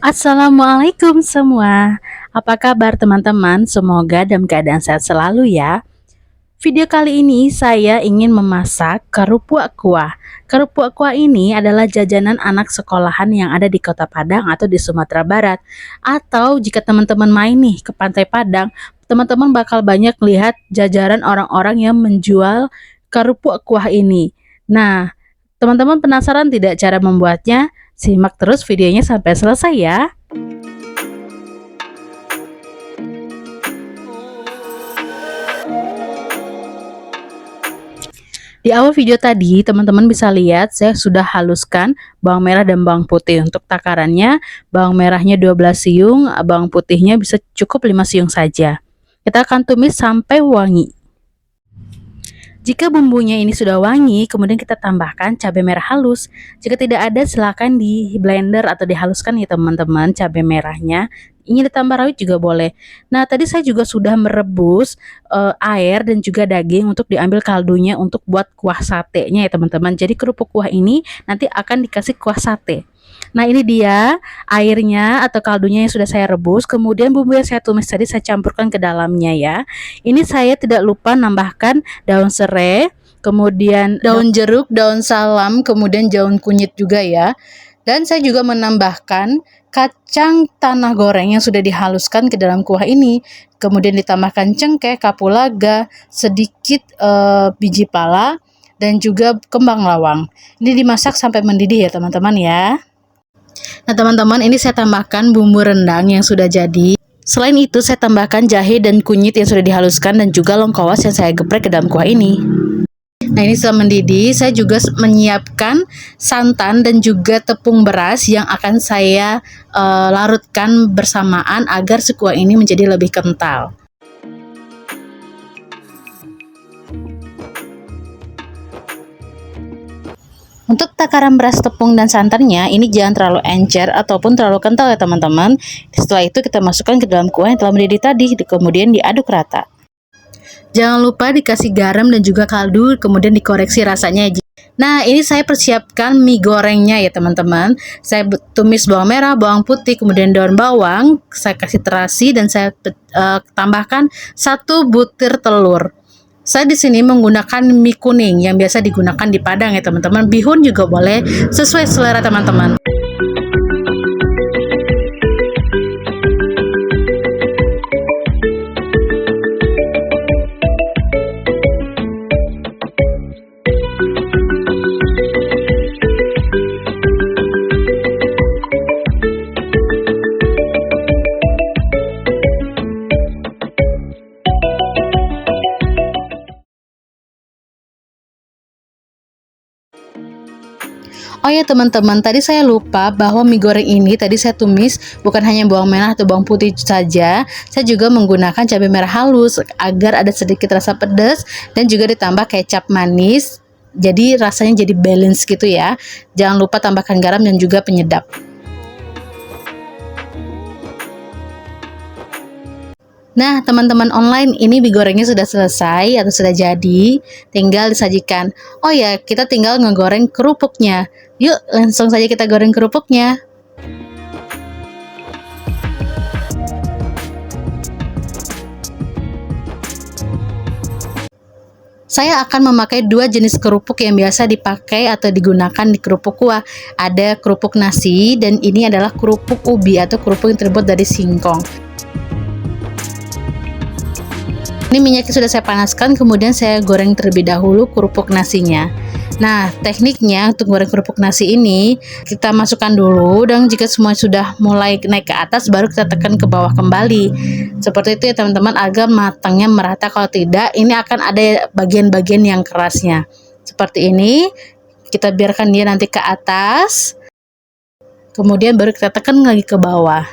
Assalamualaikum semua. Apa kabar teman-teman? Semoga dalam keadaan sehat selalu ya. Video kali ini saya ingin memasak kerupuk kuah. Kerupuk kuah ini adalah jajanan anak sekolahan yang ada di Kota Padang atau di Sumatera Barat. Atau jika teman-teman main nih ke Pantai Padang, teman-teman bakal banyak lihat jajaran orang-orang yang menjual kerupuk kuah ini. Nah, teman-teman penasaran tidak cara membuatnya? Simak terus videonya sampai selesai ya. Di awal video tadi, teman-teman bisa lihat saya sudah haluskan bawang merah dan bawang putih. Untuk takarannya, bawang merahnya 12 siung, bawang putihnya bisa cukup 5 siung saja. Kita akan tumis sampai wangi. Jika bumbunya ini sudah wangi, kemudian kita tambahkan cabai merah halus. Jika tidak ada, silakan di blender atau dihaluskan ya teman-teman cabai merahnya. Ingin ditambah rawit juga boleh. Nah, tadi saya juga sudah merebus air dan juga daging untuk diambil kaldunya untuk buat kuah satenya ya teman-teman. Jadi kerupuk kuah ini nanti akan dikasih kuah sate. Nah, ini dia airnya atau kaldunya yang sudah saya rebus. Kemudian bumbu yang saya tumis tadi saya campurkan ke dalamnya ya. Ini saya tidak lupa nambahkan daun serai, kemudian daun jeruk, daun salam, kemudian daun kunyit juga ya. Dan saya juga menambahkan kacang tanah goreng yang sudah dihaluskan ke dalam kuah ini. Kemudian ditambahkan cengkeh, kapulaga, sedikit biji pala, dan juga kembang lawang. Ini dimasak sampai mendidih ya teman-teman ya. Nah teman-teman, ini saya tambahkan bumbu rendang yang sudah jadi. Selain itu saya tambahkan jahe dan kunyit yang sudah dihaluskan dan juga lengkuas yang saya geprek ke dalam kuah ini. Nah ini setelah mendidih, saya juga menyiapkan santan dan juga tepung beras yang akan saya larutkan bersamaan agar si kuah ini menjadi lebih kental. Untuk takaran beras, tepung, dan santannya ini jangan terlalu encer ataupun terlalu kental ya teman-teman. Setelah itu kita masukkan ke dalam kuah yang telah mendidih tadi, kemudian diaduk rata. Jangan lupa dikasih garam dan juga kaldu, kemudian dikoreksi rasanya. Nah ini saya persiapkan mie gorengnya ya teman-teman. Saya tumis bawang merah, bawang putih, kemudian daun bawang. Saya kasih terasi dan saya tambahkan 1 butir telur. Saya di sini menggunakan mie kuning yang biasa digunakan di Padang ya teman-teman. Bihun juga boleh, sesuai selera teman-teman. Oh ya teman-teman, tadi saya lupa bahwa mie goreng ini tadi saya tumis bukan hanya bawang merah atau bawang putih saja. Saya juga menggunakan cabai merah halus agar ada sedikit rasa pedas dan juga ditambah kecap manis. Jadi rasanya jadi balance gitu ya. Jangan lupa tambahkan garam dan juga penyedap. Nah teman-teman online, ini mie gorengnya sudah selesai atau sudah jadi, tinggal disajikan. Oh ya, kita tinggal ngegoreng kerupuknya. Yuk langsung saja kita goreng kerupuknya. Saya akan memakai 2 jenis kerupuk yang biasa dipakai atau digunakan di kerupuk kuah. Ada kerupuk nasi dan ini adalah kerupuk ubi atau kerupuk yang terbuat dari singkong. Ini minyaknya sudah saya panaskan, kemudian saya goreng terlebih dahulu kerupuk nasinya. Nah, tekniknya untuk goreng kerupuk nasi ini, kita masukkan dulu dan jika semua sudah mulai naik ke atas, baru kita tekan ke bawah kembali. Seperti itu ya teman-teman, agar matangnya merata. Kalau tidak, ini akan ada bagian-bagian yang kerasnya. Seperti ini, kita biarkan dia nanti ke atas, kemudian baru kita tekan lagi ke bawah.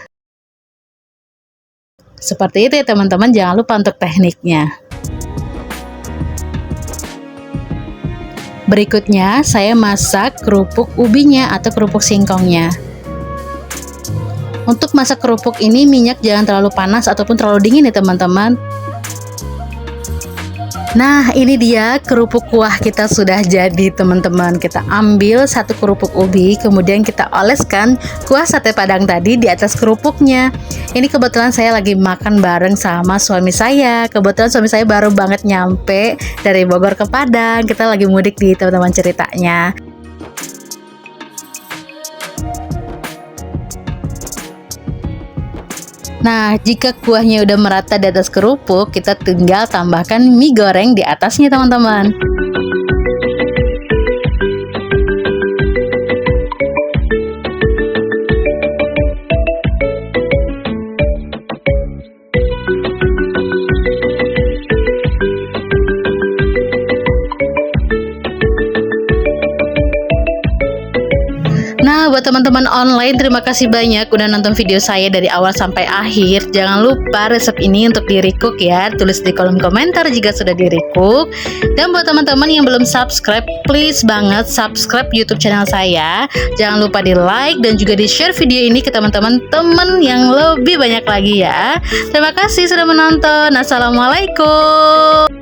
Seperti itu ya teman-teman, jangan lupa untuk tekniknya. Berikutnya saya masak kerupuk ubinya atau kerupuk singkongnya. Untuk masak kerupuk ini minyak jangan terlalu panas ataupun terlalu dingin ya teman-teman. Nah, ini dia kerupuk kuah kita sudah jadi, teman-teman. Kita ambil satu kerupuk ubi, kemudian kita oleskan kuah sate padang tadi di atas kerupuknya. Ini kebetulan saya lagi makan bareng sama suami saya. Kebetulan suami saya baru banget nyampe dari Bogor ke Padang. Kita lagi mudik di teman-teman ceritanya. Nah, jika kuahnya udah merata di atas kerupuk, kita tinggal tambahkan mie goreng di atasnya, teman-teman. Nah, buat teman-teman online, terima kasih banyak udah nonton video saya dari awal sampai akhir. Jangan lupa resep ini untuk di-recook ya. Tulis di kolom komentar jika sudah di-recook. Dan buat teman-teman yang belum subscribe, please banget subscribe YouTube channel saya. Jangan lupa di-like dan juga di-share video ini ke teman-teman yang lebih banyak lagi ya. Terima kasih sudah menonton. Assalamualaikum.